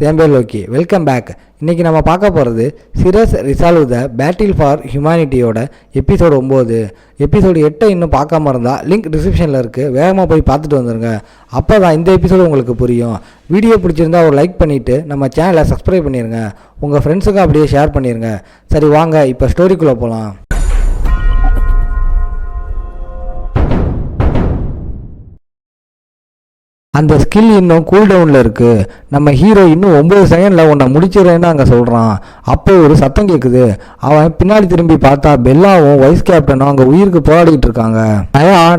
சேம்பேல் okay, welcome back. இன்றைக்கி நம்ம பார்க்க போகிறது series resolve the battle for ஹியூமனிட்டியோட எபிசோடு 9. எபிசோடு 8 இன்னும் பார்க்காம இருந்தால் லிங்க் டிஸ்கிரிப்ஷனில் இருக்குது, வேகமாக போய் பார்த்துட்டு வந்துடுங்க. அப்போ தான் இந்த எபிசோடு உங்களுக்கு புரியும். வீடியோ பிடிச்சிருந்தா ஒரு லைக் பண்ணிவிட்டு நம்ம சேனலை சப்ஸ்கிரைப் பண்ணிடுங்க. உங்கள் ஃப்ரெண்ட்ஸுக்கும் அப்படியே ஷேர் பண்ணிடுங்க. சரி வாங்க இப்போ ஸ்டோரிக்குள்ளே போகலாம். அந்த ஸ்கில் இன்னும் கூல் டவுனில் இருக்குது. நம்ம ஹீரோ இன்னும் 9 செகண்டில் உன்னை முடிச்சிடறேன்னு அங்கே சொல்கிறான். அப்போ ஒரு சத்தம் கேட்குது. அவன் பின்னாடி திரும்பி பார்த்தா பெல்லாவும் வைஸ் கேப்டனும் அங்கே உயிருக்கு போராடிட்டு இருக்காங்க.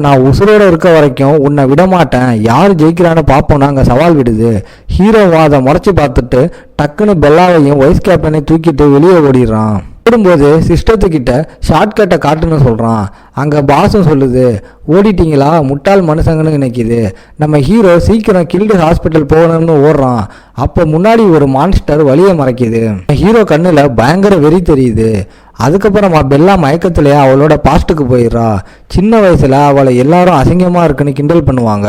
நான் உசுரோடு இருக்க வரைக்கும் உன்னை விடமாட்டேன், யார் ஜெயிக்கிறான்னு பார்ப்போன்னு அங்கே சவால் விடுது. ஹீரோவும் அதை முறைச்சி பார்த்துட்டு டக்குன்னு பெல்லாவையும் வைஸ் கேப்டனை தூக்கிட்டு வெளியே ஓடிடுறான். ஓடும்போது சிஸ்டத்துக்கிட்ட ஷார்ட்கட்டை காட்டுன்னு சொல்கிறான். அங்கே பாஸும் சொல்லுது, ஓடிட்டீங்களா முட்டாள் மனுஷங்கன்னு நினைக்கிது. நம்ம ஹீரோ சீக்கிரம் கில்டு ஹாஸ்பிட்டல் போகணும்னு ஓடுறான். அப்போ முன்னாடி ஒரு மான்ஸ்டர் வழியை மறைக்குது. ஹீரோ கண்ணில் பயங்கர வெறி தெரியுது. அதுக்கப்புறமா பெல்லா மயக்கத்திலே அவளோட பாஸ்ட்டுக்கு போயிடுறா. சின்ன வயசில் அவளை எல்லாரும் அசிங்கமாக இருக்குன்னு கிண்டல் பண்ணுவாங்க.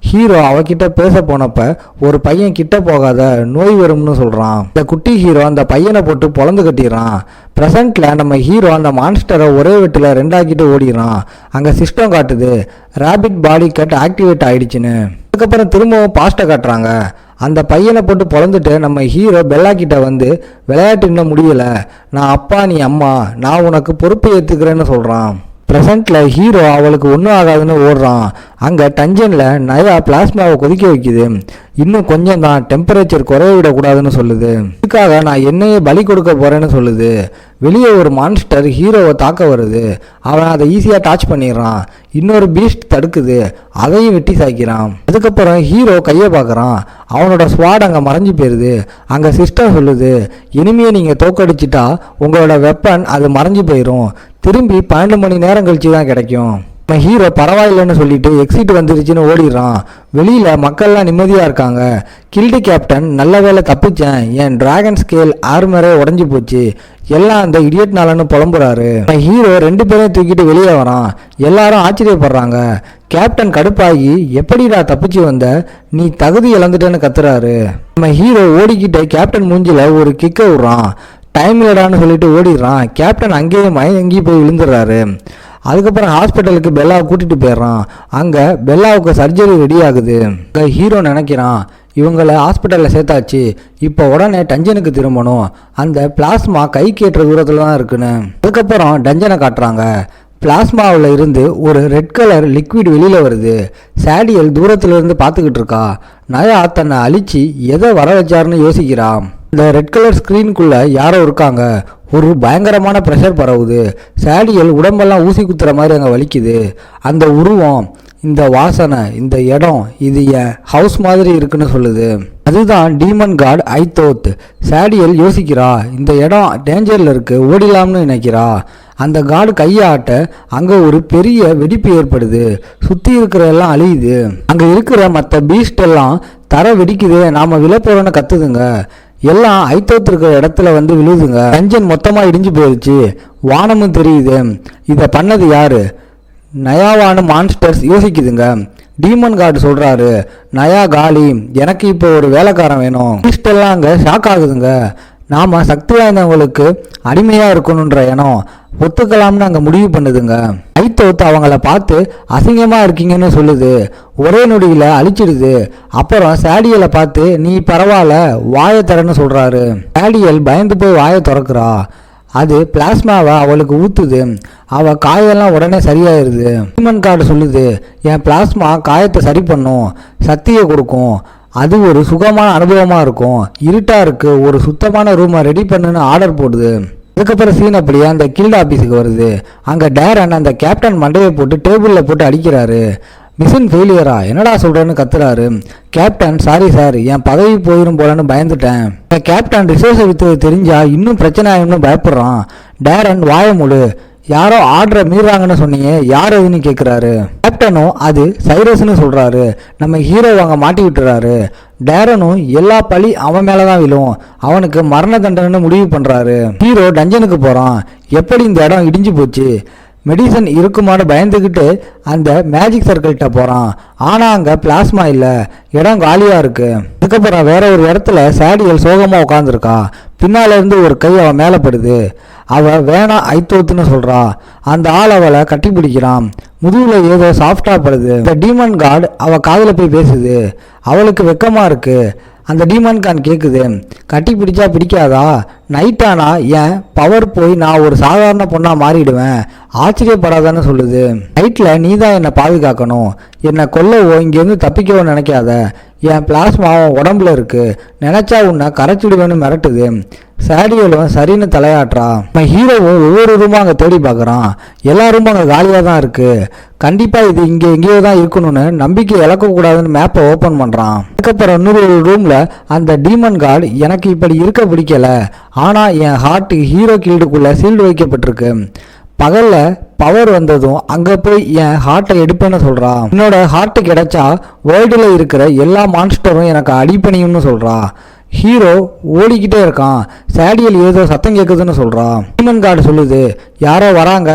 ஹீரோ அவகிட்ட பேச போனப்ப ஒரு பையன் கிட்ட போகாத, நோய் வரும்னு சொல்கிறான். இந்த குட்டி ஹீரோ அந்த பையனை போட்டு பொழந்து கட்டிடுறான். ப்ரெசண்ட்டில் நம்ம ஹீரோ அந்த மான்ஸ்டரை ஒரே வெட்டில் 2 ஓடிடுறான். அங்கே சிஸ்டம் காட்டுது, ரேபிட் பாடி கட் ஆக்டிவேட் ஆகிடுச்சின்னு. அதுக்கப்புறம் திரும்பவும் பாஸ்ட்டை காட்டுறாங்க. அந்த பையனை போட்டு பொழந்துட்டு நம்ம ஹீரோ பெல்லா கிட்ட வந்து, விளையாட்டு இன்னும் முடியலை, நான் அப்பா நீ அம்மா, நான் உனக்கு பொறுப்பை ஏற்றுக்கிறேன்னு சொல்கிறான். ப்ரெசண்ட்டில் ஹீரோ அவளுக்கு ஒன்றும் ஆகாதுன்னு ஓடுறான். அங்கே டஞ்சனில் நயா பிளாஸ்மாவை கொதிக்க வைக்குது. இன்னும் கொஞ்சம் தான், டெம்பரேச்சர் குறைய விடக்கூடாதுன்னு சொல்லுது. இதுக்காக நான் என்னையே பலி கொடுக்க போகிறேன்னு சொல்லுது. வெளியே ஒரு மான்ஸ்டர் ஹீரோவை தாக்க வருது. அவன் அதை ஈஸியாக டாச் பண்ணிடுறான். இன்னொரு பீஸ்ட் தடுக்குது, அதையும் வெட்டி சாய்க்கிறான். அதுக்கப்புறம் ஹீரோ கையை பார்க்குறான். அவனோட ஸ்வாட் அங்கே மறைஞ்சு போயிடுது. அங்கே சிஸ்டம் சொல்லுது, இனிமையை நீங்கள் தோக்கடிச்சிட்டா உங்களோட வெப்பன் அது மறைஞ்சு போயிடும், திரும்பி 12 மணி நேரம் கழிச்சு தான் கிடைக்கும். நம்ம ஹீரோ பரவாயில்லைன்னு சொல்லிட்டு எக்ஸிட் வந்துருச்சுன்னு ஓடிடுறான். வெளியில் மக்கள்லாம் நிம்மதியாக இருக்காங்க. கில்டு கேப்டன், நல்ல வேலை தப்பிச்சேன், என் டிராகன் ஸ்கேல் ஆர்மரே உடஞ்சி போச்சு, எல்லாம் அந்த இடியட்னாலன்னு புலம்புறாரு. நம்ம ஹீரோ 2 பேரையும் தூக்கிட்டு வெளியே வரான். எல்லாரும் ஆச்சரியப்படுறாங்க. கேப்டன் கடுப்பாகி, எப்படிடா தப்பிச்சு வந்த, நீ தகுதி இழந்துட்டேன்னு கத்துறாரு. நம்ம ஹீரோ ஓடிக்கிட்டே கேப்டன் மூஞ்சில ஒரு கிக்க விடுறான். டைம் இல்லடான்னு சொல்லிட்டு ஓடிடுறான். கேப்டன் அங்கேயே மயங்கி போய் விழுந்துடுறாரு. அதுக்கப்புறம் ஹாஸ்பிட்டலுக்கு பெல்லாவை கூட்டிகிட்டு போயிடுறான். அங்கே பெல்லாவுக்கு சர்ஜரி ரெடி ஆகுது. அங்கே ஹீரோ நினைக்கிறான், இவங்களை ஹாஸ்பிட்டலில் சேர்த்தாச்சு, இப்போ உடனே டஞ்சனுக்கு திரும்பணும், அந்த பிளாஸ்மா கை கேட்டுற தூரத்தில் தான் இருக்குன்னு. அதுக்கப்புறம் டஞ்சனை காட்டுறாங்க. பிளாஸ்மாவில் இருந்து ஒரு ரெட் கலர் லிக்விட் வெளியில் வருது. சாடியல் தூரத்துலேருந்து பார்த்துக்கிட்டு இருக்கா. நயா தன்னை அழிச்சு எதை வர வச்சாருன்னு யோசிக்கிறான். இந்த ரெட் கலர் ஸ்க்ரீனுக்குள்ளே யாரோ இருக்காங்க. ஒரு பயங்கரமான ப்ரெஷர் பரவுது. சாடியல் உடம்பெல்லாம் ஊசி குத்துற மாதிரி அங்கே வலிக்குது. அந்த உருவம், இந்த வாசனை, இந்த இடம், இது என் ஹவுஸ் மாதிரி இருக்குன்னு சொல்லுது. அதுதான் டீமன் காட் ஐத்தோத். சாடியல் யோசிக்கிறா, இந்த இடம் டேஞ்சரில் இருக்குது, ஓடிலாம்னு நினைக்கிறா. அந்த காடு கையாட்ட அங்கே ஒரு பெரிய வெடிப்பு ஏற்படுது. சுற்றி இருக்கிற எல்லாம் அழியுது. அங்கே இருக்கிற மற்ற பீஸ்ட் எல்லாம் தர வெடிக்குது, நாம் விழப்போறோன்னு கத்துதுங்க. எல்லாம் ஐத்தோத்து இருக்கிற இடத்துல வந்து விழுதுங்க. டஞ்சன் மொத்தமாக இடிஞ்சு போயிடுச்சு. வானமும் தெரியுது. இதை பண்ணது யாரு? நயாவான மான்ஸ்டர்ஸ் யோசிக்குதுங்க. டீமன் கார்டு சொல்கிறாரு, நயா காலி, எனக்கு இப்போ ஒரு வேலைக்காரன் வேணும். பீஸ்டெல்லாம் அங்கே ஷாக் ஆகுதுங்க. நாம் சக்தி வாய்ந்தவங்களுக்கு அடிமையாக இருக்கணுன்ற எண்ணம் ஒத்துக்கலாம்னு அங்கே முடிவு பண்ணுதுங்க. ஐத்தோத்து அவங்கள பார்த்து அசிங்கமாக இருக்கீங்கன்னு சொல்லுது. ஒரே நொடியில் அழிச்சிடுது. அப்புறம் சாடியலை பார்த்து, நீ பரவாயில்ல, வாயை தரன்னு சொல்கிறாரு. சாடியல் பயந்து போய் வாயை திறக்கிறா. அது பிளாஸ்மாவை அவளுக்கு ஊற்றுது. அவள் காயெல்லாம் உடனே சரியாயிருது. ஹியூமன் கார்டு சொல்லுது, என் பிளாஸ்மா காயத்தை சரி பண்ணும், சக்தியை கொடுக்கும், அது ஒரு சுகமான அனுபவமாக இருக்கும், இருட்டாக இருக்குது, ஒரு சுத்தமான ரூமை ரெடி பண்ணுன்னு ஆர்டர் போடுது. அதுக்கப்புறம் சீன் அப்படியே அந்த கில்டு ஆஃபீஸுக்கு வருது. அங்கே டேரன் அந்த கேப்டன் மண்டையை போட்டு டேபிளில் போட்டு அடிக்கிறாரு. மிஷின் ஃபெயிலியரா, என்னடா சொல்கிறேன்னு கத்துறாரு. கேப்டன், சாரி சார், என் பதவி போயிடும் போலன்னு பயந்துட்டேன். கேப்டன் ரிசோர்ஸை விற்று தெரிஞ்சா இன்னும் பிரச்சனை ஆகும்னு பயப்படுறான். டேரன், வாய மூடு, யாரோ ஆர்டரை மீறாங்கன்னு சொன்னீங்க, யார் எதுன்னு கேட்குறாரு. கேப்டனும் அது சைரஸ்ன்னு சொல்கிறாரு. நம்ம ஹீரோ அங்கே மாட்டி விட்டுறாரு. டேரனும் எல்லா பழி அவன் மேலே தான் விழும், அவனுக்கு மரண தண்டனைன்னு முடிவு பண்ணுறாரு. ஹீரோ டஞ்சனுக்கு போகிறான். எப்படி இந்த இடம் இடிஞ்சு போச்சு, மெடிசன் இருக்குமான்னு பயந்துக்கிட்டு அந்த மேஜிக் சர்க்கிள்கிட்ட போகிறான். ஆனால் அங்கே பிளாஸ்மா இல்லை, இடம் காலியாக இருக்குது. அதுக்கப்புறம் வேற ஒரு இடத்துல சாடியல் சோகமாக உட்காந்துருக்கா. பின்னாலேருந்து ஒரு கை அவன் மேலே படுது. அவள் வேணாம் ஐத்தோத்துன்னு சொல்கிறா. அந்த ஆள் அவளை கட்டி பிடிக்கிறான். முதுகில் ஏதோ சாஃப்டாக படுது. இந்த டீமன் கார்டு அவள் காதில் போய் பேசுது. அவளுக்கு வெக்கமாக இருக்குது. அந்த டீமன் கான் கேட்குது, கட்டி பிடிச்சா பிடிக்காதா? நைட்டானா என் பவர் போய் நான் ஒரு சாதாரண பொண்ணாக மாறிடுவேன், ஆச்சரியப்படாதான்னு சொல்லுது. நைட்டில் நீ தான் என்னை பாதுகாக்கணும், என்னை கொல்லவோ இங்கேருந்து தப்பிக்கவோ நினைக்காத. என் பிளாஸ்மாவும் உடம்புல இருக்கு, நினைச்சா உன்னை கரைச்சிடுவேன்னு மிரட்டுது. சாடியலும் சரின்னு தலையாட்டுறா. நம்ம ஹீரோவும் ஒவ்வொரு ரூமும் அங்கே தேடி பார்க்குறான். எல்லா ரூமும் அங்கே காலியாக தான் இருக்குது. கண்டிப்பாக இது இங்கே எங்கேயோ தான் இருக்கணும்னு நம்பிக்கை இழக்கக்கூடாதுன்னு மேப்பை ஓப்பன் பண்ணுறான். அதுக்கப்புறம் இன்னொரு ரூமில் அந்த டீமன் கார்டு, எனக்கு இப்படி இருக்க பிடிக்கல, ஆனால் என் ஹார்ட் ஹீரோ கீல்டுக்குள்ளே சீல்டு வைக்கப்பட்டிருக்கு. பகலில் பவர் வந்ததும் அங்கே போய் என் ஹார்ட்டை எடுப்பேன்னு சொல்கிறா. என்னோட ஹார்ட்டு கிடைச்சா வேர்ல்டில் இருக்கிற எல்லா மான்ஸ்டரும் எனக்கு அடிப்பணியும்னு சொல்கிறா. ஹீரோ ஓடிக்கிட்டே இருக்கான். சாடியல் ஏதோ சத்தம் கேட்குதுன்னு சொல்கிறான். டீமன் கார்டு சொல்லுது, யாரோ வராங்க,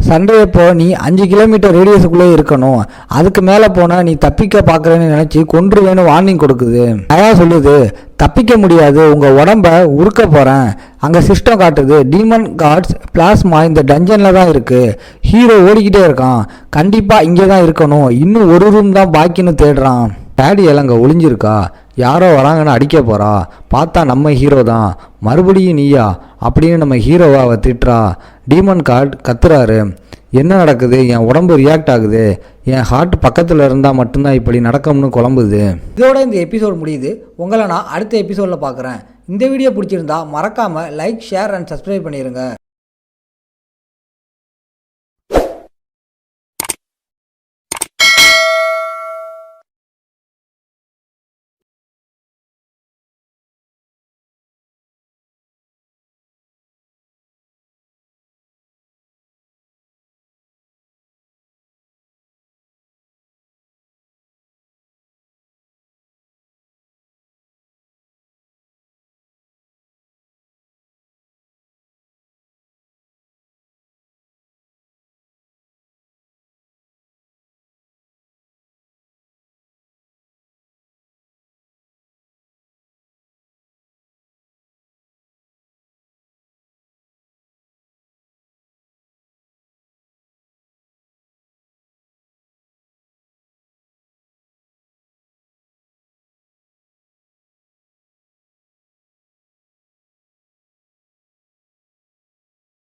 சண்டையப்போ நீ 5 கிலோமீட்டர் ரேடியஸுக்குள்ளே இருக்கணும், அதுக்கு மேலே போனால் நீ தப்பிக்க பார்க்குறேன்னு நினச்சி கொன்றுவேன்னு வார்னிங் கொடுக்குது. அயா சொல்லுது, தப்பிக்க முடியாது, உங்கள் உடம்ப உருக்க போகிறேன். அங்கே சிஸ்டம் காட்டுது, டீமன் கார்ட்ஸ் பிளாஸ்மா இந்த டஞ்சனில் தான் இருக்குது. ஹீரோ ஓடிக்கிட்டே இருக்கான். கண்டிப்பாக இங்கே தான் இருக்கணும், இன்னும் ஒரு ரூம் தான் பாக்கின்னு தேடுறான். சாடியல் அங்கே ஒளிஞ்சிருக்கா. யாரோ வராங்கன்னு அடிக்க போகிறா. பார்த்தா நம்ம ஹீரோ தான். மறுபடியும் நீயா அப்படின்னு நம்ம ஹீரோவை அவள் திட்டுறா. டீமன் கார்டு கத்துறாரு, என்ன நடக்குது? என் உடம்பு ரியாக்ட் ஆகுது, என் ஹார்ட் பக்கத்தில் இருந்தால் மட்டும்தான் இப்படி நடக்கும்னு குழம்புது. இதோட இந்த எபிசோட் முடியுது. உங்களை நான் அடுத்த எபிசோடில் பார்க்குறேன். இந்த வீடியோ பிடிச்சிருந்தா மறக்காமல் லைக், ஷேர் அண்ட் சப்ஸ்கிரைப் பண்ணிடுங்க.